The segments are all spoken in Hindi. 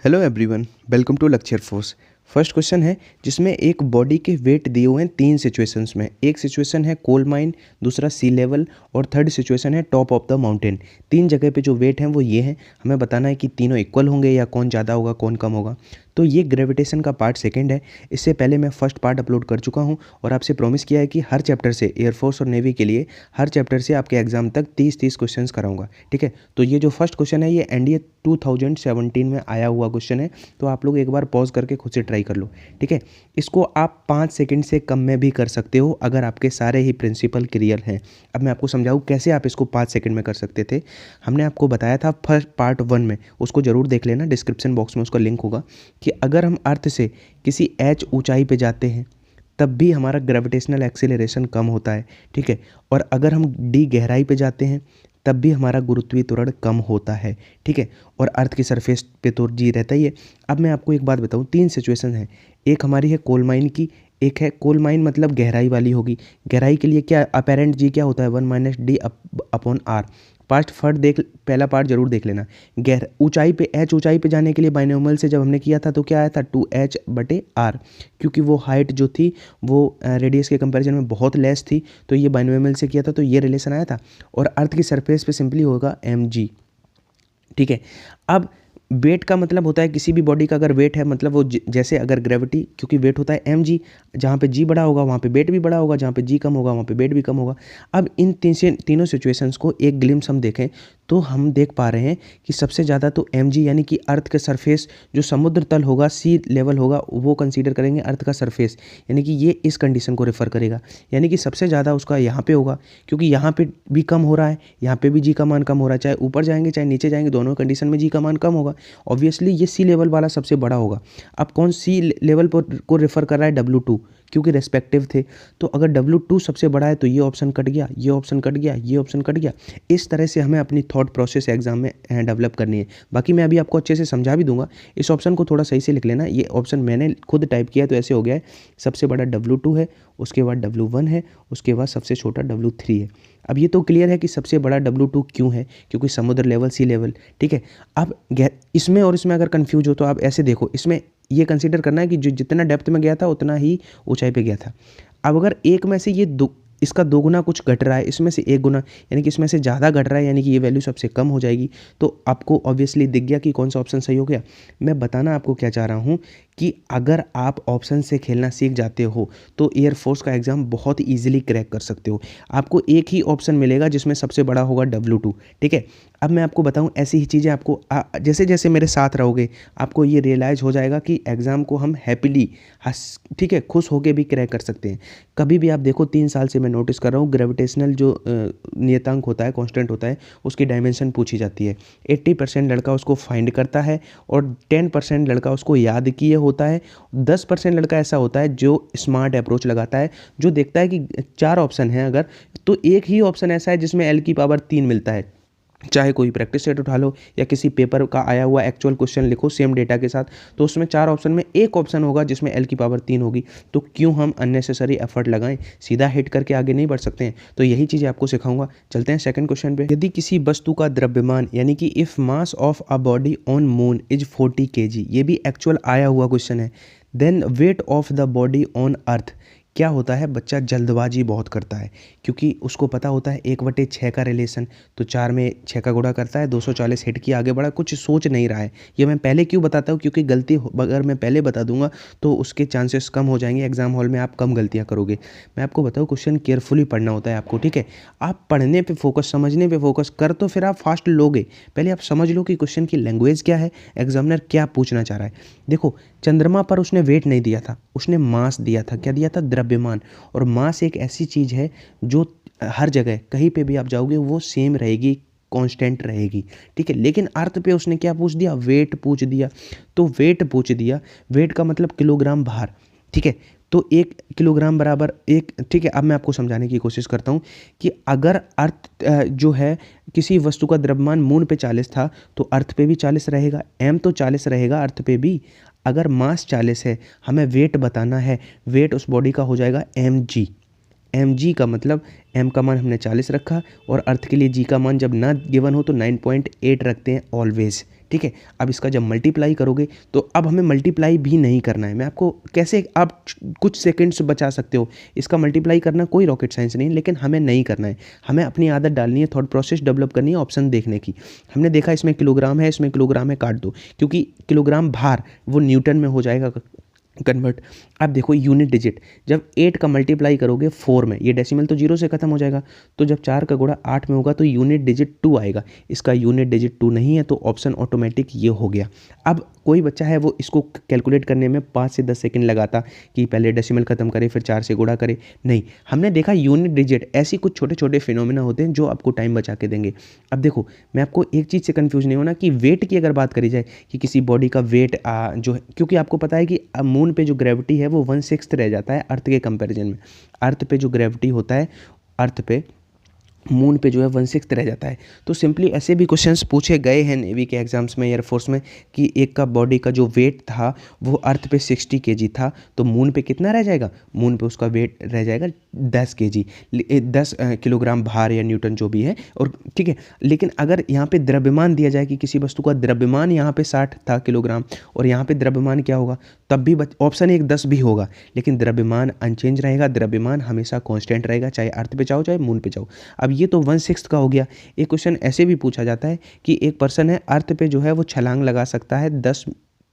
Hello everyone, welcome to lecture force. First question है जिसमें एक बॉडी के वेट दिए हुए हैं तीन सिचुएशंस में। एक सिचुएशन है कोल माइन, दूसरा सी लेवल और थर्ड सिचुएशन है टॉप ऑफ द माउंटेन। तीन जगह पे जो वेट हैं वो ये हैं। हमें बताना है कि तीनों इक्वल होंगे या कौन ज़्यादा होगा कौन कम होगा। तो ये ग्रेविटेशन का पार्ट सेकंड है। इससे पहले मैं फर्स्ट पार्ट अपलोड कर चुका हूँ और आपसे प्रॉमिस किया है कि हर चैप्टर से एयरफोर्स और नेवी के लिए हर चैप्टर से आपके एग्जाम तक 30 क्वेश्चंस कराऊंगा। ठीक है, तो ये जो फर्स्ट क्वेश्चन है ये एनडीए 2017 में आया हुआ क्वेश्चन है। तो आप लोग एक बार पॉज करके खुद से ट्राई कर लो। ठीक है, इसको आप 5 सेकंड से कम में भी कर सकते हो अगर आपके सारे ही प्रिंसिपल क्लियर हैं। अब मैं आपको समझाऊँ कैसे आप इसको 5 सेकंड में कर सकते थे। हमने आपको बताया था फर्स्ट पार्ट 1 में, उसको ज़रूर देख लेना, डिस्क्रिप्शन बॉक्स में उसका लिंक होगा, कि अगर हम अर्थ से किसी h ऊंचाई पे जाते हैं तब भी हमारा ग्रेविटेशनल एक्सीलरेशन कम होता है। ठीक है, और अगर हम d गहराई पे जाते हैं तब भी हमारा गुरुत्वीय त्वरण कम होता है। ठीक है, और अर्थ की सरफेस पे तो जी रहता ही है। अब मैं आपको एक बात बताऊं, तीन सिचुएशन है। एक हमारी है कोल माइन की, एक है कोल माइन मतलब गहराई वाली होगी। गहराई के लिए क्या अपेरेंट जी क्या होता है 1 - d अपॉन आर। पहला पार्ट जरूर देख लेना। ऊंचाई पे h ऊंचाई पे जाने के लिए बाइनोमियल से जब हमने किया था तो क्या आया था 2h/r, क्योंकि वो हाइट जो थी वो रेडियस के कंपैरिजन में बहुत लेस थी, तो ये बाइनोमियल से किया था तो ये रिलेशन आया था। और अर्थ की सरफेस पे सिंपली होगा mg। ठीक है, अब वेट का मतलब होता है किसी भी बॉडी का अगर वेट है मतलब वो जैसे अगर ग्रेविटी, क्योंकि वेट होता है mg, जहाँ पे g बड़ा होगा वहाँ पे वेट भी बड़ा होगा, जहाँ पे g कम होगा वहाँ पे वेट भी कम होगा। अब इन तीनों सिचुएशंस को एक ग्लिम्स हम देखें तो हम देख पा रहे हैं कि सबसे ज़्यादा तो mg यानी कि अर्थ का सरफेस जो समुद्र तल होगा, सी लेवल होगा, वो कंसीडर करेंगे अर्थ का सरफेस, यानी कि ये इस कंडीशन को रेफर करेगा। यानी कि सबसे ज़्यादा उसका यहाँ पे होगा, क्योंकि यहाँ पे भी कम हो रहा है, यहाँ पे भी जी का मान कम हो रहा है। चाहे ऊपर जाएंगे चाहे नीचे जाएंगे, दोनों कंडीशन में जी का मान कम होगा। ऑब्वियसली ये सी लेवल वाला सबसे बड़ा होगा। अब कौन सी लेवल पर को रेफर कर रहा है, W2, क्योंकि रेस्पेक्टिव थे। तो अगर W2 सबसे बड़ा है तो ये ऑप्शन कट गया, ये ऑप्शन कट गया, ये ऑप्शन कट गया। इस तरह से हमें अपनी थॉट प्रोसेस एग्जाम में डेवलप करनी है। बाकी मैं अभी आपको अच्छे से समझा भी दूंगा। इस ऑप्शन को थोड़ा सही से लिख लेना। ये ऑप्शन मैंने खुद टाइप किया तो ऐसे हो गया है, सबसे बड़ा W2 है, उसके बाद W1 है, उसके बाद सबसे छोटा W3 है। अब ये तो क्लियर है कि सबसे बड़ा W2 क्यों है, क्योंकि समुद्र लेवल सी लेवल। ठीक है, अब इसमें और इसमें अगर कंफ्यूज हो तो आप ऐसे देखो, इसमें ये कंसीडर करना है कि जो जितना डेप्थ में गया था उतना ही ऊंचाई पे गया था। अब अगर एक में से ये इसका 2 गुना कुछ घट रहा है, इसमें से 1 गुना, यानी कि इसमें से ज़्यादा घट रहा है, यानी कि ये वैल्यू सबसे कम हो जाएगी। तो आपको ऑब्वियसली दिख गया कि कौन सा ऑप्शन सही हो गया। मैं बताना आपको क्या चाह रहा हूँ कि अगर आप ऑप्शन से खेलना सीख जाते हो तो एयरफोर्स का एग्ज़ाम बहुत ईजिली क्रैक कर सकते हो। आपको एक ही ऑप्शन मिलेगा जिसमें सबसे बड़ा होगा W2। ठीक है, अब मैं आपको बताऊं ऐसी ही चीज़ें आपको जैसे जैसे मेरे साथ रहोगे आपको ये रियलाइज़ हो जाएगा कि एग्ज़ाम को हम हैप्पीली ठीक है खुश होके भी क्रैक कर सकते हैं। कभी भी आप देखो 3 साल से मैं नोटिस कर रहा हूँ, ग्रेविटेशनल जो नियतांक होता है, कांस्टेंट होता है, उसकी डायमेंशन पूछी जाती है। 80% लड़का उसको फाइंड करता है और 10% लड़का उसको याद किए होता है। 10% लड़का ऐसा होता है जो स्मार्ट अप्रोच लगाता है, जो देखता है कि 4 ऑप्शन हैं अगर, तो एक ही ऑप्शन ऐसा है जिसमें L की पावर 3 मिलता है। चाहे कोई प्रैक्टिस सेट उठा लो या किसी पेपर का आया हुआ एक्चुअल क्वेश्चन लिखो सेम डेटा के साथ, तो उसमें 4 ऑप्शन में एक ऑप्शन होगा जिसमें L की पावर 3 होगी। तो क्यों हम अननेसेसरी एफर्ट लगाएं, सीधा हिट करके आगे नहीं बढ़ सकते हैं। तो यही चीज़ें आपको सिखाऊंगा। चलते हैं सेकंड क्वेश्चन पे। यदि किसी वस्तु का द्रव्यमान यानी कि if mass of a body on moon is 40 kg, ये भी एक्चुअल आया हुआ क्वेश्चन है, then weight of the body on earth. क्या होता है, बच्चा जल्दबाजी बहुत करता है, क्योंकि उसको पता होता है 1/6 का रिलेशन, तो 4 में 6 का गुणा करता है, 240 हिट किया आगे बढ़ा, कुछ सोच नहीं रहा है। ये मैं पहले क्यों बताता हूँ, क्योंकि गलती अगर मैं पहले बता दूंगा तो उसके चांसेस कम हो जाएंगे, एग्जाम हॉल में आप कम गलतियाँ करोगे। मैं आपको बताऊँ क्वेश्चन केयरफुली पढ़ना होता है आपको। ठीक है, आप पढ़ने पर फोकस, समझने पर फोकस कर तो फिर आप फास्ट लोगे। पहले आप समझ लो कि क्वेश्चन की लैंग्वेज क्या है, एग्जामिनर क्या पूछना चाह रहा है। देखो, चंद्रमा पर उसने वेट नहीं दिया था, उसने मास दिया था। क्या दिया था, द्रव्यमान। और मास एक ऐसी चीज़ है जो हर जगह कहीं पे भी आप जाओगे वो सेम रहेगी, कांस्टेंट रहेगी। ठीक है, लेकिन अर्थ पे उसने क्या पूछ दिया, वेट पूछ दिया। तो वेट पूछ दिया, वेट का मतलब किलोग्राम भार। ठीक है, तो 1 किलोग्राम बराबर एक। ठीक है, अब मैं आपको समझाने की कोशिश करता हूँ कि अगर अर्थ जो है किसी वस्तु का द्रव्यमान मून पे 40 था तो अर्थ पे भी 40 रहेगा, m तो 40 रहेगा अर्थ पे भी। अगर मास 40 है, हमें वेट बताना है, वेट उस बॉडी का हो जाएगा mg। mg का मतलब m का मान हमने 40 रखा और अर्थ के लिए g का मान जब ना गिवन हो तो 9.8 रखते हैं ऑलवेज। ठीक है। अब इसका जब मल्टीप्लाई करोगे तो अब हमें मल्टीप्लाई भी नहीं करना है। मैं आपको कैसे आप कुछ सेकंड्स बचा सकते हो, इसका मल्टीप्लाई करना कोई रॉकेट साइंस नहीं, लेकिन हमें नहीं करना है। हमें अपनी आदत डालनी है, थॉट प्रोसेस डेवलप करनी है, ऑप्शन देखने की। हमने देखा इसमें किलोग्राम है, इसमें किलोग्राम है, काट दो, क्योंकि किलोग्राम भार वो न्यूटन में हो जाएगा कन्वर्ट। आप देखो यूनिट डिजिट, जब 8 का मल्टीप्लाई करोगे 4 में, ये डेसिमल तो 0 से खत्म हो जाएगा, तो जब 4 का गुणा 8 में होगा तो यूनिट डिजिट 2 आएगा। इसका यूनिट डिजिट 2 नहीं है, तो ऑप्शन ऑटोमेटिक ये हो गया। अब कोई बच्चा है वो इसको कैलकुलेट करने में 5 से 10 सेकंड लगाता कि पहले डेसिमल खत्म करे फिर 4 से गुणा करे, नहीं, हमने देखा यूनिट डिजिट। ऐसी कुछ छोटे छोटे फिनोमिना होते हैं जो आपको टाइम बचा के देंगे। अब देखो, मैं आपको एक चीज़ से कंफ्यूज नहीं होना कि वेट की अगर बात करी जाए कि किसी बॉडी का वेट जो है, क्योंकि आपको पता है कि मून पे जो ग्रेविटी है वो 1/6 रह जाता है अर्थ के कंपैरिजन में। अर्थ पे जो ग्रेविटी होता है, अर्थ पे मून पे जो है 1/6 रह जाता है। तो सिंपली ऐसे भी क्वेश्चंस पूछे गए हैं नेवी के एग्जाम्स में, एयरफोर्स में, कि एक का बॉडी का जो वेट था वो अर्थ पे 60 kg था, तो मून पे कितना रह जाएगा, मून पे उसका वेट रह जाएगा 10 kg, 10 किलोग्राम भार या न्यूटन जो भी है। और ठीक है, लेकिन अगर यहाँ पे द्रव्यमान दिया जाए कि किसी वस्तु का द्रव्यमान यहाँ पे 60 था किलोग्राम और यहाँ पे द्रव्यमान क्या होगा, तब भी ऑप्शन 1 10 भी होगा, लेकिन द्रव्यमान अनचेंज रहेगा, द्रव्यमान हमेशा कांस्टेंट रहेगा, चाहे अर्थ पे जाओ चाहे मून पे जाओ। अब ये तो 1/6 का हो गया। एक क्वेश्चन ऐसे भी पूछा जाता है कि एक पर्सन है अर्थ पे जो है वो छलांग लगा सकता है 10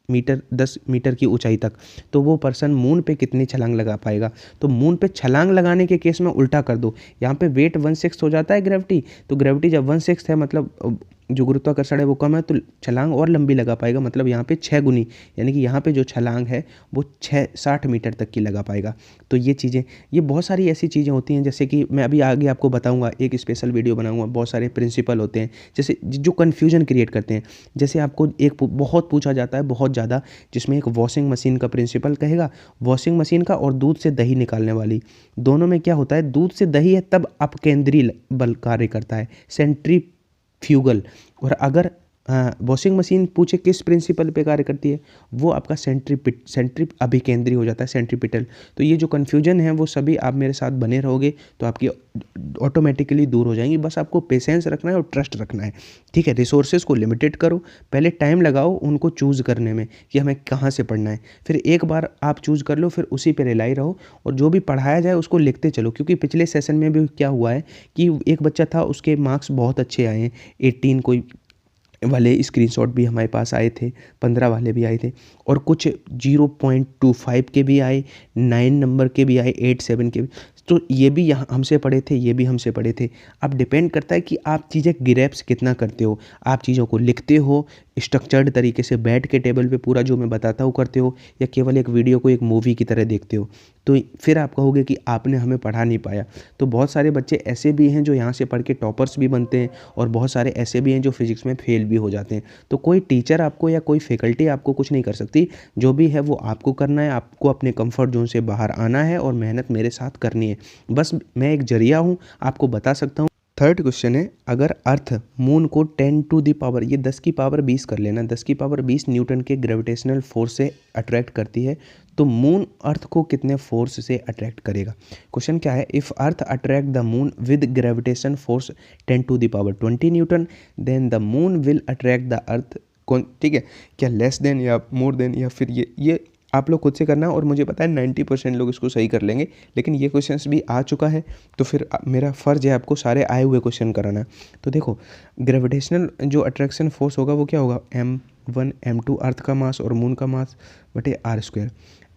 मीटर की ऊंचाई तक, तो वो पर्सन मून पे कितनी छलांग लगा पाएगा। तो मून पे छलांग लगाने के केस में उल्टा कर दो, यहाँ पे वेट 1/6 हो जाता है ग्रेविटी, तो ग्रेविटी जब 1/6 है मतलब जो गुरुत्वाकर्षण है वो कम है, तो छलांग और लंबी लगा पाएगा, मतलब यहाँ पे 6 गुनी, यानी कि यहाँ पे जो छलांग है वो 60 मीटर तक की लगा पाएगा। तो ये चीज़ें, ये बहुत सारी ऐसी चीज़ें होती हैं, जैसे कि मैं अभी आगे आपको बताऊंगा, एक स्पेशल वीडियो बनाऊंगा, बहुत सारे प्रिंसिपल होते हैं जैसे जो कन्फ्यूजन क्रिएट करते हैं। जैसे आपको एक बहुत पूछा जाता है बहुत ज़्यादा, जिसमें एक वॉशिंग मशीन का प्रिंसिपल कहेगा, वॉशिंग मशीन का और दूध से दही निकालने वाली, दोनों में क्या होता है, दूध से दही है तब अपकेंद्रीय बल कार्य करता है, सेंट्रीफ्यूगल। और अगर वॉशिंग मशीन पूछे किस प्रिंसिपल पे कार्य करती है, वो आपका सेंट्री अभिकेंद्री हो जाता है, सेंट्रीपिटल। तो ये जो कन्फ्यूजन है वो सभी आप मेरे साथ बने रहोगे तो आपकी ऑटोमेटिकली दूर हो जाएंगी। बस आपको पेशेंस रखना है और ट्रस्ट रखना है, ठीक है। रिसोर्सेज को लिमिटेड करो, पहले टाइम लगाओ उनको चूज़ करने में कि हमें कहाँ से पढ़ना है, फिर एक बार आप चूज़ कर लो, फिर उसी पे रिलाई रहो और जो भी पढ़ाया जाए उसको लिखते चलो। क्योंकि पिछले सेशन में भी क्या हुआ है कि एक बच्चा था, उसके मार्क्स बहुत अच्छे आए हैं, 18 कोई वाले स्क्रीनशॉट भी हमारे पास आए थे, 15 वाले भी आए थे, और कुछ 0.25 के भी आए, 9 नंबर के भी आए, 87 के भी। तो ये भी यहाँ हमसे पढ़े थे, ये भी हमसे पढ़े थे। अब डिपेंड करता है कि आप चीज़ें ग्रैप्स कितना करते हो, आप चीज़ों को लिखते हो स्ट्रक्चर्ड तरीके से बैठ के टेबल पे पूरा जो मैं बताता हूँ करते हो, या केवल एक वीडियो को एक मूवी की तरह देखते हो, तो फिर आप कहोगे कि आपने हमें पढ़ा नहीं पाया। तो बहुत सारे बच्चे ऐसे भी हैं जो यहाँ से पढ़ के टॉपर्स भी बनते हैं, और बहुत सारे ऐसे भी हैं जो फिजिक्स में फेल भी हो जाते हैं। तो कोई टीचर आपको या कोई फैकल्टी आपको कुछ नहीं कर सकती, जो भी है वो आपको करना है, आपको अपने कंफर्ट जोन से बाहर आना है और मेहनत मेरे साथ करनी है। बस मैं एक जरिया हूँ, आपको बता सकता हूँ। थर्ड क्वेश्चन है, अगर अर्थ मून को 10 टू द पावर, ये 10 की पावर 20 कर लेना, 10 की पावर 20 न्यूटन के ग्रेविटेशनल फोर्स से अट्रैक्ट करती है, तो मून अर्थ को कितने फोर्स से अट्रैक्ट करेगा। क्वेश्चन क्या है, if earth attract the moon with gravitation force 10 to the power 20 newton, then the moon will attract the earth, कौन, ठीक है, क्या लेस देन या मोर देन, या फिर ये आप लोग खुद से करना। और मुझे पता है 90% लोग इसको सही कर लेंगे, लेकिन ये क्वेश्चंस भी आ चुका है, तो फिर मेरा फ़र्ज़ है आपको सारे आए हुए क्वेश्चन कराना। तो देखो, ग्रेविटेशनल जो अट्रैक्शन फोर्स होगा वो क्या होगा, m1 m2 अर्थ का मास और मून का मास बटे r²।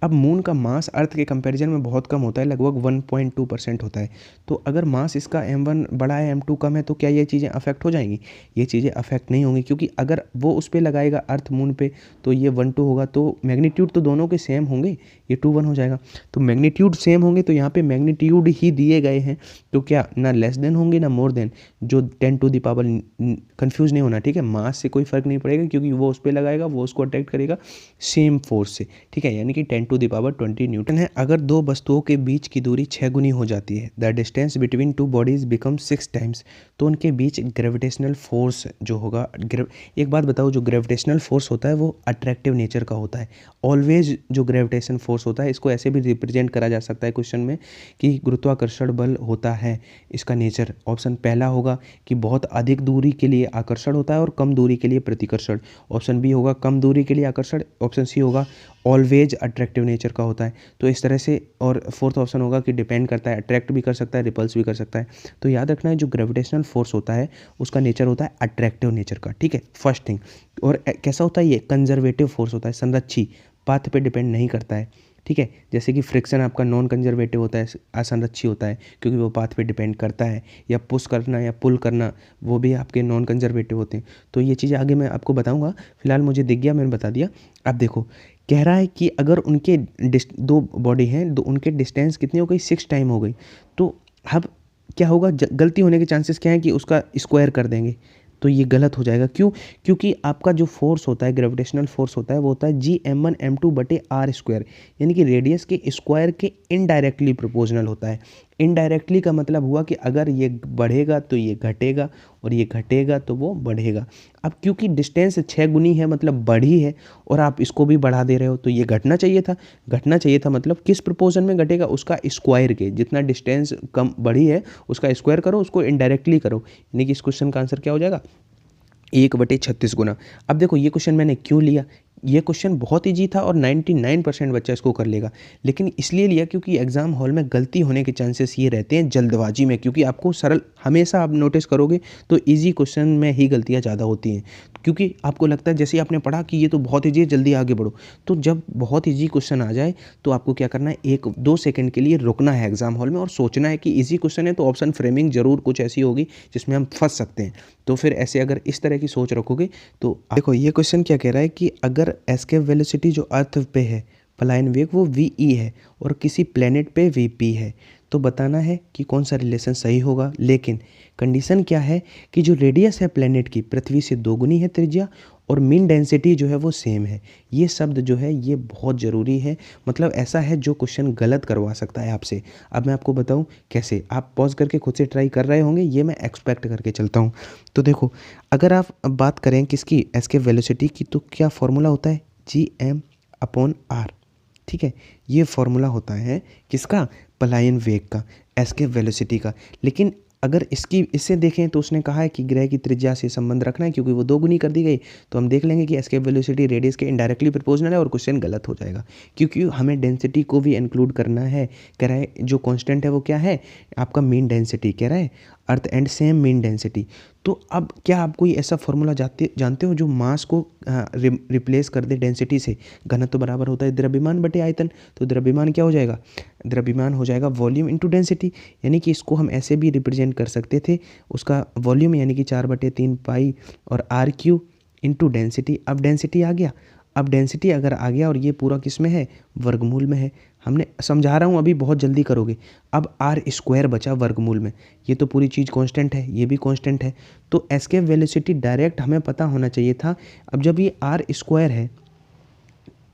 अब मून का मास अर्थ के कंपैरिजन में बहुत कम होता है, लगभग 1.2% होता है। तो अगर मास इसका m1 बड़ा है m2 कम है, तो क्या ये चीज़ें अफेक्ट हो जाएंगी, ये चीज़ें अफेक्ट नहीं होंगी, क्योंकि अगर वो उस पर लगाएगा अर्थ मून पे तो ये 1-2 होगा, तो मैग्नीट्यूड तो दोनों के सेम होंगे, ये 2-1 हो जाएगा। तो मैग्नीट्यूड सेम होंगे तो यहाँ पे मैग्नीट्यूड ही दिए गए हैं, तो क्या ना लेस देन होंगे ना मोर देन, जो 10 टू द पावर, कन्फ्यूज़ नहीं होना, ठीक है। मास से कोई फ़र्क नहीं पड़ेगा क्योंकि वो उस पे लगाएगा वो उसको अट्रैक्ट करेगा सेम फोर्स से, ठीक है, यानी कि 10⁻20 न्यूटन है। अगर दो वस्तुओं के बीच की दूरी 6 गुनी हो जाती है, the distance between two bodies become 6 times, तो उनके बीच ग्रेविटेशनल फोर्स जो होगा, एक बात बताओ, जो ग्रेविटेशनल फोर्स होता है वो अट्रैक्टिव नेचर का होता है ऑलवेज। जो ग्रेविटेशन फोर्स होता है इसको ऐसे भी रिप्रेजेंट करा जा सकता है क्वेश्चन में कि गुरुत्वाकर्षण बल होता है इसका नेचर। ऑप्शन पहला होगा कि बहुत अधिक दूरी के लिए आकर्षण होता है और कम दूरी के लिए प्रतिकर्षण। ऑप्शन बी होगा कम दूरी के लिए आकर्षण। ऑप्शन सी होगा ऑलवेज अट्रैक्टिव नेचर का होता है। तो इस तरह से, और फोर्थ ऑप्शन होगा कि डिपेंड करता है, अट्रैक्ट भी कर सकता है, रिपल्स भी कर सकता है। तो याद रखना है जो ग्रेविटेशनल फोर्स होता है उसका नेचर होता है अट्रैक्टिव नेचर का, ठीक है, फर्स्ट थिंग। और कैसा होता है ये, कंजर्वेटिव फोर्स होता है, संरक्षी, पाथ पे डिपेंड नहीं करता है, ठीक है। जैसे कि फ्रिक्शन आपका नॉन कंजर्वेटिव होता है, असंरक्षी होता है क्योंकि वो पाथ पे डिपेंड करता है, या पुश करना या पुल करना वो भी आपके नॉन कंजर्वेटिव होते हैं। तो ये चीज़ें आगे मैं आपको बताऊंगा, फिलहाल मुझे दिख गया, मैंने बता दिया। अब देखो कह रहा है कि अगर उनके दो बॉडी हैं, दो उनके डिस्टेंस कितनी हो गई, 6 टाइम हो गई। तो अब क्या होगा, गलती होने के चांसेस क्या है कि उसका स्क्वायर कर देंगे, तो ये गलत हो जाएगा। क्यों? क्योंकि आपका जो फोर्स होता है, ग्रेविटेशनल फोर्स होता है, वो होता है Gm1m2/r², यानी कि रेडियस के स्क्वायर के इनडायरेक्टली प्रोपोर्शनल होता है। इनडायरेक्टली का मतलब हुआ कि अगर ये बढ़ेगा तो ये घटेगा, और ये घटेगा तो वो बढ़ेगा। अब क्योंकि डिस्टेंस 6 गुनी है, मतलब बढ़ी है, और आप इसको भी बढ़ा दे रहे हो, तो ये घटना चाहिए था। घटना चाहिए था मतलब किस प्रोपोर्शन में घटेगा, उसका स्क्वायर के, जितना डिस्टेंस कम बढ़ी है उसका स्क्वायर करो, उसको इनडायरेक्टली करो, यानी कि इस क्वेश्चन का आंसर क्या हो जाएगा, 1/36 गुना। अब देखो ये क्वेश्चन मैंने क्यों लिया, ये क्वेश्चन बहुत ईजी था और 99% बच्चा इसको कर लेगा, लेकिन इसलिए लिया क्योंकि एग्जाम हॉल में गलती होने के चांसेस ये रहते हैं जल्दबाजी में, क्योंकि आपको सरल, हमेशा आप नोटिस करोगे तो इजी क्वेश्चन में ही गलतियाँ ज़्यादा होती हैं, क्योंकि आपको लगता है जैसे आपने पढ़ा कि ये तो बहुत ईजी है, जल्दी आगे बढ़ो। तो जब बहुत ईजी क्वेश्चन आ जाए तो आपको क्या करना है, 1-2 सेकंड के लिए रुकना है एग्जाम हॉल में और सोचना है कि ईजी क्वेश्चन है तो ऑप्शन फ्रेमिंग जरूर कुछ ऐसी होगी जिसमें हम फंस सकते हैं। तो फिर ऐसे अगर इस तरह की सोच रखोगे तो देखो ये क्वेश्चन क्या कह रहा है कि अगर एस्केप वेलोसिटी जो अर्थ पे है, पलायन वेग वो वी है और किसी प्लेनेट पे वी है, तो बताना है कि कौन सा रिलेशन सही होगा। लेकिन कंडीशन क्या है कि जो रेडियस है प्लेनेट की पृथ्वी से 2 गुनी है त्रिज्या, और मीन डेंसिटी जो है वो सेम है। ये शब्द जो है ये बहुत ज़रूरी है, मतलब ऐसा है जो क्वेश्चन गलत करवा सकता है आपसे। अब मैं आपको बताऊं कैसे, आप पॉज करके खुद से ट्राई कर रहे होंगे, ये मैं एक्सपेक्ट करके चलता हूं। तो देखो अगर आप बात करें किसकी, एस्केप वेलोसिटी की, तो क्या फॉर्मूला होता है, Gm/r, ठीक है, ये फॉर्मूला होता है किसका, पलायन वेग का, एस्केप वेलोसिटी का। लेकिन अगर इससे देखें तो उसने कहा है कि ग्रह की त्रिज्या से संबंध रखना है क्योंकि वो 2 गुनी कर दी गई, तो हम देख लेंगे कि एस्केप वेलोसिटी रेडियस के इनडायरेक्टली प्रोपोर्शनल है और क्वेश्चन गलत हो जाएगा, क्योंकि हमें डेंसिटी को भी इंक्लूड करना है। कह रहा है जो कांस्टेंट है वो क्या है, आपका मीन डेंसिटी, कह रहा है earth and same mean density. तो अब क्या आप कोई ऐसा फॉर्मूला जानते हो जो मास को रिप्लेस कर दे डेंसिटी से। घनत्व बराबर होता है द्रव्यमान बटे आयतन, तो द्रव्यमान क्या हो जाएगा, द्रव्यमान हो जाएगा वॉल्यूम इंटू डेंसिटी, यानी कि इसको हम ऐसे भी रिप्रेजेंट कर सकते थे, उसका वॉल्यूम यानी कि 4/3 पाई और r³ इंटू डेंसिटी। अब डेंसिटी आ गया, अब डेंसिटी अगर आ गया और ये पूरा किस में है, वर्गमूल में है। हमने समझा रहा हूँ अभी, बहुत जल्दी करोगे। अब r² बचा वर्गमूल में, ये तो पूरी चीज़ कांस्टेंट है, ये भी कांस्टेंट है, तो एस्केप वेलोसिटी डायरेक्ट हमें पता होना चाहिए था। अब जब ये r² है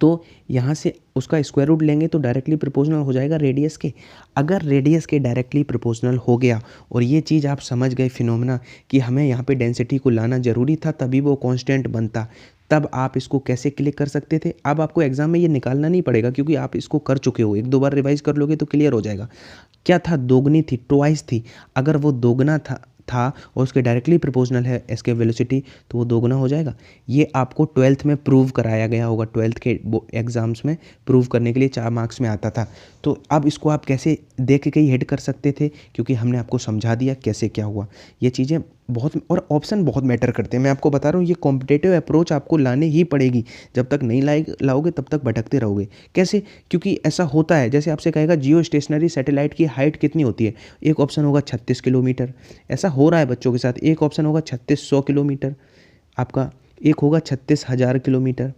तो यहाँ से उसका स्क्वायर रूट लेंगे तो डायरेक्टली प्रोपोर्शनल हो जाएगा रेडियस के। अगर रेडियस के डायरेक्टली प्रोपोर्शनल हो गया और ये चीज़ आप समझ गए फिनोमेना कि हमें यहाँ पे डेंसिटी को लाना ज़रूरी था तभी वो कांस्टेंट बनता, तब आप इसको कैसे क्लिक कर सकते थे। अब आपको एग्जाम में ये निकालना नहीं पड़ेगा क्योंकि आप इसको कर चुके हो, 1-2 बार रिवाइज कर लोगे तो क्लियर हो जाएगा। क्या था, दोगुनी थी, ट्वाइस थी। अगर वो दोगुना था और उसके डायरेक्टली प्रोपोर्शनल है एस्केप वेलोसिटी, तो वो दोगुना हो जाएगा। ये आपको 12th में प्रूव कराया गया होगा, 12th के एग्जाम्स में प्रूव करने के लिए 4 मार्क्स में आता था। तो अब इसको आप कैसे देख के ही हिट कर सकते थे, क्योंकि हमने आपको समझा दिया कैसे क्या हुआ। ये चीज़ें बहुत, और ऑप्शन बहुत मैटर करते हैं। मैं आपको बता रहा हूँ ये कॉम्पिटेटिव अप्रोच आपको लाने ही पड़ेगी, जब तक नहीं लाओगे तब तक भटकते रहोगे। कैसे, क्योंकि ऐसा होता है जैसे आपसे कहेगा जियो स्टेशनरी सैटेलाइट की हाइट कितनी होती है, एक ऑप्शन होगा 36 किलोमीटर, ऐसा हो रहा है बच्चों के साथ। एक ऑप्शन होगा 3600 किलोमीटर, आपका एक होगा 36,000 किलोमीटर,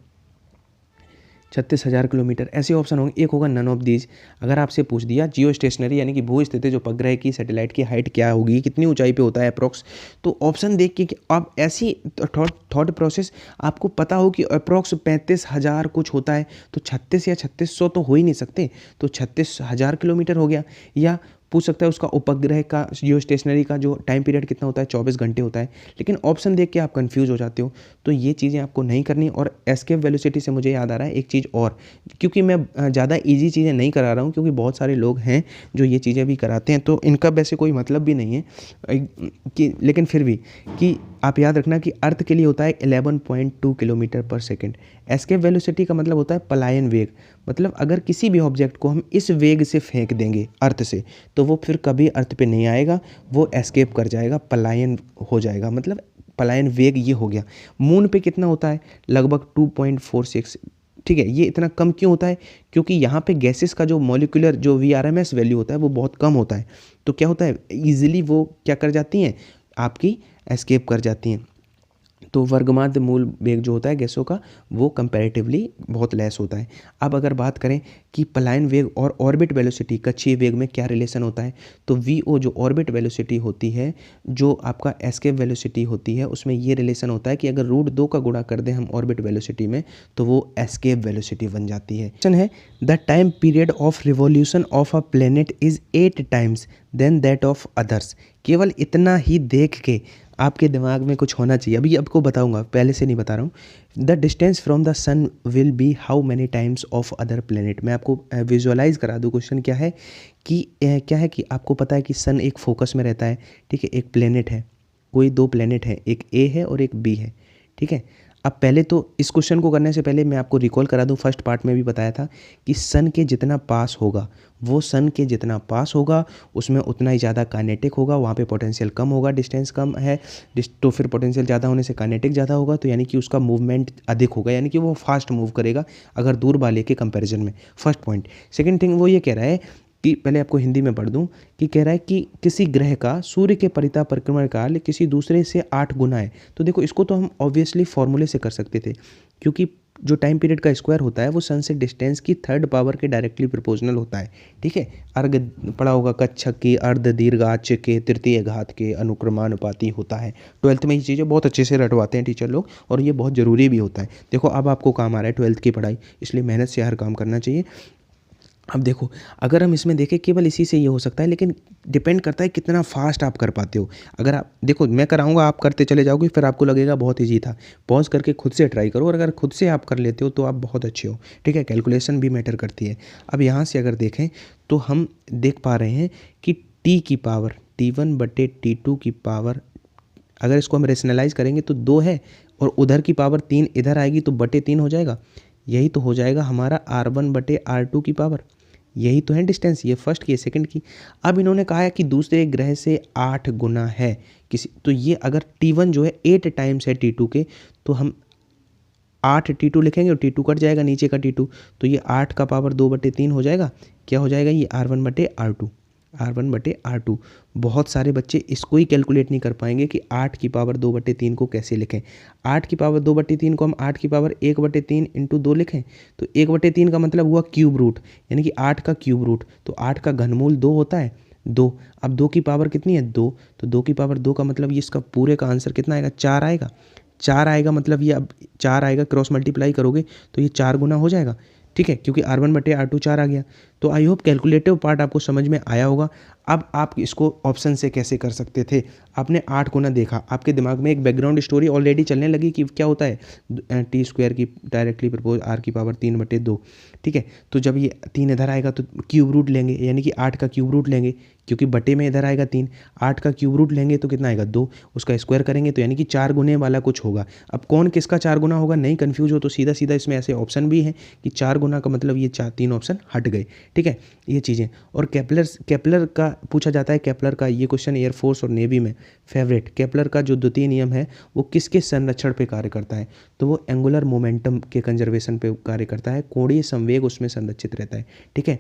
36,000 किलोमीटर, ऐसे ऑप्शन होंगे। एक होगा नन ऑफ दीज। अगर आपसे पूछ दिया जियो स्टेशनरी यानी कि भू स्थिति जो उपग्रह की सैटेलाइट की हाइट क्या होगी, कितनी ऊंचाई पे होता है अप्रोक्स, तो ऑप्शन देख के कि आप ऐसी थॉट प्रोसेस आपको पता हो कि अप्रोक्स 35,000 कुछ होता है, तो 36 या 3600 तो हो ही नहीं सकते, तो 36,000 किलोमीटर हो गया। या पूछ सकता है उसका उपग्रह का जियो स्टेशनरी का जो टाइम पीरियड कितना होता है, 24 घंटे होता है। लेकिन ऑप्शन देख के आप कंफ्यूज हो जाते हो, तो ये चीज़ें आपको नहीं करनी। और एस्केप वेलोसिटी से मुझे याद आ रहा है एक चीज़ और, क्योंकि मैं ज़्यादा इजी चीज़ें नहीं करा रहा हूँ, क्योंकि बहुत सारे लोग हैं जो ये चीज़ें भी कराते हैं, तो इनका वैसे कोई मतलब भी नहीं है कि, लेकिन फिर भी कि आप याद रखना कि अर्थ के लिए होता है 11.2 किलोमीटर पर सेकेंड। एस्केप वेलोसिटी का मतलब होता है पलायन वेग, मतलब अगर किसी भी ऑब्जेक्ट को हम इस वेग से फेंक देंगे अर्थ से, तो वो फिर कभी अर्थ पे नहीं आएगा, वो एस्केप कर जाएगा, पलायन हो जाएगा, मतलब पलायन वेग ये हो गया। मून पे कितना होता है, लगभग 2.46। ठीक है, ये इतना कम क्यों होता है, क्योंकि यहाँ पे गैसेस का जो मॉलिक्यूलर जो VRMS वैल्यू होता है वो बहुत कम होता है, तो क्या होता है ईजिली वो क्या कर जाती हैं, आपकी एस्केप कर जाती हैं। तो वर्गमाध्य मूल वेग जो होता है गैसों का, वो कंपैरेटिवली बहुत लेस होता है। अब अगर बात करें कि पलायन वेग और ऑर्बिट वेलोसिटी कक्षीय वेग में क्या रिलेशन होता है, तो VO जो ऑर्बिट वेलोसिटी होती है, जो आपका एस्केप वेलोसिटी होती है, उसमें ये रिलेशन होता है कि अगर √2 का गुणा कर दें हम ऑर्बिट वेलोसिटी में, तो वो एस्केप वेलोसिटी बन जाती है। क्वेश्चन है the time period of revolution of a planet is 8 times than that of others. केवल इतना ही देख के आपके दिमाग में कुछ होना चाहिए, अभी आपको बताऊंगा, पहले से नहीं बता रहा हूँ। The distance from the sun will be how many times of other planet. मैं आपको विजुअलाइज करा दूँ। क्वेश्चन क्या है कि क्या है कि आपको पता है कि सन एक फोकस में रहता है, ठीक है, एक प्लेनेट है, कोई 2 प्लेनेट है, एक A है और एक B है, ठीक है। अब पहले तो इस क्वेश्चन को करने से पहले मैं आपको रिकॉल करा दूं, फर्स्ट पार्ट में भी बताया था कि सन के जितना पास होगा, वो सन के जितना पास होगा उसमें उतना ही ज़्यादा काइनेटिक होगा, वहाँ पे पोटेंशियल कम होगा, डिस्टेंस कम है, तो फिर पोटेंशियल ज़्यादा होने से काइनेटिक ज़्यादा होगा, तो यानी कि उसका मूवमेंट अधिक होगा, यानी कि वो फास्ट मूव करेगा अगर दूर वाले के कंपैरिजन में। First point. सेकेंड थिंग वो ये कह रहा है कि पहले आपको हिंदी में पढ़ दूं कि कह रहा है कि किसी ग्रह का सूर्य के परिता परिक्रमण काल किसी दूसरे से 8 गुना है। तो देखो इसको तो हम ऑब्वियसली फॉर्मूले से कर सकते थे, क्योंकि जो टाइम पीरियड का स्क्वायर होता है वो सन से डिस्टेंस की 3rd पावर के डायरेक्टली प्रोपोर्शनल होता है, ठीक है। अर्घ पढ़ा होगा कच्छक की, अर्ध दीर्घाच के, तृतीय घात के अनुक्रमानुपाती होता है। 12th में ये चीज़ें बहुत अच्छे से रटवाते हैं टीचर लोग, और ये बहुत ज़रूरी भी होता है। देखो अब आपको काम आ रहा है 12th की पढ़ाई, इसलिए मेहनत से हर काम करना चाहिए। अब देखो अगर हम इसमें देखें केवल इसी से ये हो सकता है, लेकिन डिपेंड करता है कितना फास्ट आप कर पाते हो। अगर आप देखो मैं कराऊंगा, आप करते चले जाओगे, फिर आपको लगेगा बहुत ईजी था। पॉज करके खुद से ट्राई करो, और अगर खुद से आप कर लेते हो तो आप बहुत अच्छे हो, ठीक है। कैलकुलेशन भी मैटर करती है। अब यहाँ से अगर देखें तो हम देख पा रहे हैं कि T की पावर T1/T2 की पावर, अगर इसको हम रेशनलाइज करेंगे तो 2 है, और उधर की पावर 3 इधर आएगी तो बटे 3 हो जाएगा। यही तो हो जाएगा हमारा R1/R2 की पावर। यही तो है डिस्टेंस, ये फर्स्ट की है, सेकंड की। अब इन्होंने कहा है कि दूसरे ग्रह से 8 गुना है किसी, तो ये अगर T1 जो है 8 टाइम्स है T2 के, तो हम 8 T2 लिखेंगे और T2 कट जाएगा नीचे का T2, तो ये 8 का पावर 2/3 हो जाएगा। क्या हो जाएगा ये R1/R2। बहुत सारे बच्चे इसको ही कैलकुलेट नहीं कर पाएंगे कि 8 की पावर 2/3 को कैसे लिखें। 8 की पावर 2/3 को हम 8 की पावर 1/3 इंटू 2 लिखें, तो 1/3 का मतलब हुआ क्यूब रूट, यानी कि 8 का क्यूब रूट, तो 8 का घनमूल 2 होता है, 2। अब 2 की पावर कितनी है, 2, तो 2 की पावर 2 का मतलब ये इसका पूरे का आंसर कितना आएगा, 4 आएगा। 4 आएगा मतलब ये अब 4 आएगा, क्रॉस मल्टीप्लाई करोगे तो ये 4 गुना हो जाएगा, ठीक है, क्योंकि R1/R2 4 आ गया। तो आई होप कैलकुलेटिव पार्ट आपको समझ में आया होगा। अब आप इसको ऑप्शन से कैसे कर सकते थे, आपने 8 गुना देखा, आपके दिमाग में एक बैकग्राउंड स्टोरी ऑलरेडी चलने लगी कि क्या होता है T² की डायरेक्टली प्रपोज R की पावर 3/2, ठीक है। तो जब ये 3 इधर आएगा तो क्यूब रूट लेंगे, यानी कि 8 का क्यूब रूट लेंगे, क्योंकि बटे में इधर आएगा 3, 8 का क्यूब रूट लेंगे तो कितना आएगा 2, उसका स्क्वायर करेंगे तो यानी कि 4 गुने वाला कुछ होगा। अब कौन किसका 4 गुना होगा, नहीं कन्फ्यूज हो तो सीधा सीधा इसमें ऐसे ऑप्शन भी हैं कि 4 गुना का मतलब ये 3 ऑप्शन हट गए, ठीक है, ये चीज़ें। और केपलर का पूछा जाता है, केपलर का ये क्वेश्चन एयरफोर्स और नेवी में फेवरेट। केपलर का जो द्वितीय नियम है वो किसके संरक्षण पे कार्य करता है, तो वो एंगुलर मोमेंटम के कंजर्वेशन पे कार्य करता है, कोणीय संवेग उसमें संरक्षित रहता है, ठीक है।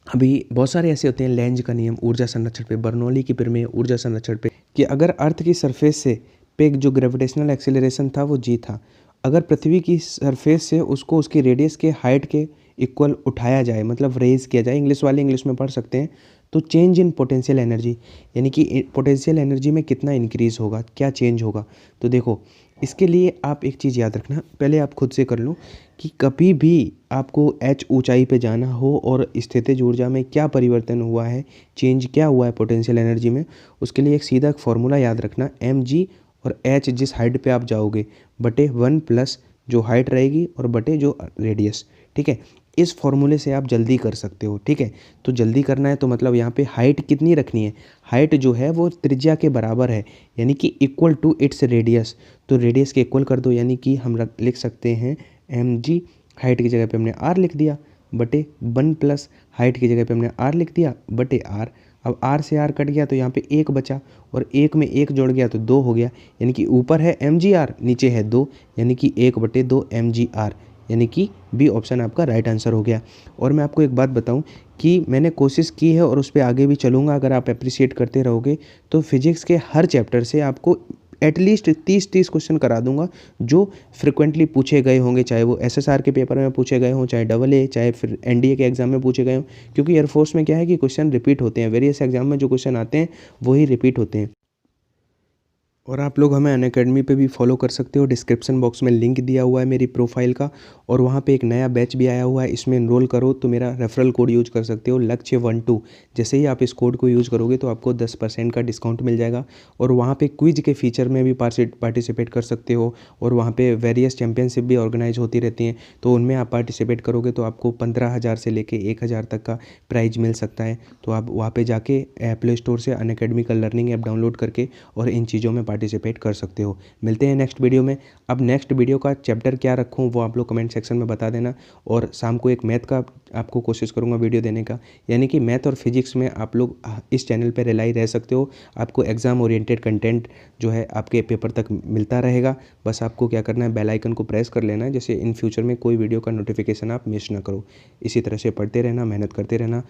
अभी बहुत सारे ऐसे होते हैं, लेंज का नियम ऊर्जा संरक्षण पे, बर्नौली की प्रमेय ऊर्जा संरक्षण पे, कि अगर अर्थ की सरफेस से पे जो ग्रेविटेशनल एक्सेलरेशन था वो जी था, अगर पृथ्वी की सरफेस से उसको उसकी रेडियस के हाइट के इक्वल उठाया जाए, मतलब रेज किया जाए, इंग्लिश वाले इंग्लिश में पढ़ सकते हैं, तो चेंज इन पोटेंशियल एनर्जी, यानी कि पोटेंशियल एनर्जी में कितना इंक्रीज़ होगा, क्या चेंज होगा। तो देखो, इसके लिए आप एक चीज़ याद रखना, पहले आप खुद से कर लो कि कभी भी आपको h ऊंचाई पे जाना हो और स्थितिज ऊर्जा में क्या परिवर्तन हुआ है, चेंज क्या हुआ है पोटेंशियल एनर्जी में, उसके लिए एक सीधा फॉर्मूला याद रखना, mg और h जिस हाइट पे आप जाओगे बटे 1 प्लस जो हाइट रहेगी और बटे जो रेडियस। ठीक है, इस फॉर्मूले से आप जल्दी कर सकते हो। ठीक है, तो जल्दी करना है तो मतलब यहाँ पे हाइट कितनी रखनी है, हाइट जो है वो त्रिज्या के बराबर है, यानी कि इक्वल टू इट्स रेडियस। तो रेडियस के इक्वल कर दो, यानी कि हम लिख सकते हैं mg, हाइट की जगह पे हमने r लिख दिया, बटे 1 प्लस हाइट की जगह पे हमने r लिख दिया बटे r। अब r से r कट गया तो यहाँ पे 1 बचा, और 1 में 1 जोड़ गया तो 2 हो गया, यानी कि ऊपर है mgr, नीचे है 2, यानी कि 1/2 mgr, यानी कि बी ऑप्शन आपका राइट आंसर हो गया। और मैं आपको एक बात बताऊं कि मैंने कोशिश की है और उस पर आगे भी चलूँगा, अगर आप अप्रिशिएट करते रहोगे तो फिजिक्स के हर चैप्टर से आपको एटलीस्ट 30 क्वेश्चन करा दूंगा जो फ्रिक्वेंटली पूछे गए होंगे, चाहे वो एसएसआर के पेपर में पूछे गए हों, चाहे AA, चाहे फिर एनडीए के एग्जाम में पूछे गए हों, क्योंकि एयरफोर्स में क्या है कि क्वेश्चन रिपीट होते हैं, वेरियस एग्जाम में जो क्वेश्चन आते हैं वही रिपीट होते हैं। और आप लोग हमें अनअकैडमी पे भी फॉलो कर सकते हो, डिस्क्रिप्शन बॉक्स में लिंक दिया हुआ है मेरी प्रोफाइल का, और वहाँ पे एक नया बैच भी आया हुआ है, इसमें इनरोल करो तो मेरा रेफरल कोड यूज कर सकते हो, लक्ष्य12। जैसे ही आप इस कोड को यूज़ करोगे तो आपको 10% का डिस्काउंट मिल जाएगा, और वहाँ पे क्विज के फीचर में भी पार्टिसिपेट कर सकते हो, और वहाँ पे वेरियस चैम्पियनशिप भी ऑर्गेनाइज होती रहती हैं, तो उनमें आप पार्टिसिपेट करोगे तो आपको 15,000 से लेके 1,000 तक का प्राइज मिल सकता है। तो आप वहाँ पे जाके प्ले स्टोर से अनअकैडमी का लर्निंग ऐप डाउनलोड करके और इन चीज़ों में पार्टिसिपेट कर सकते हो। मिलते हैं नेक्स्ट वीडियो में। अब नेक्स्ट वीडियो का चैप्टर क्या रखूं वो आप लोग कमेंट सेक्शन में बता देना, और शाम को एक मैथ का आपको कोशिश करूंगा वीडियो देने का, यानी कि मैथ और फिजिक्स में आप लोग इस चैनल पर रिलाई रह सकते हो, आपको एग्जाम ओरिएंटेड कंटेंट जो है आपके पेपर तक मिलता रहेगा। बस आपको क्या करना है, बेल आइकन को प्रेस कर लेना है, जैसे इन फ्यूचर में कोई वीडियो का नोटिफिकेशन आप मिस ना करो। इसी तरह से पढ़ते रहना, मेहनत करते रहना,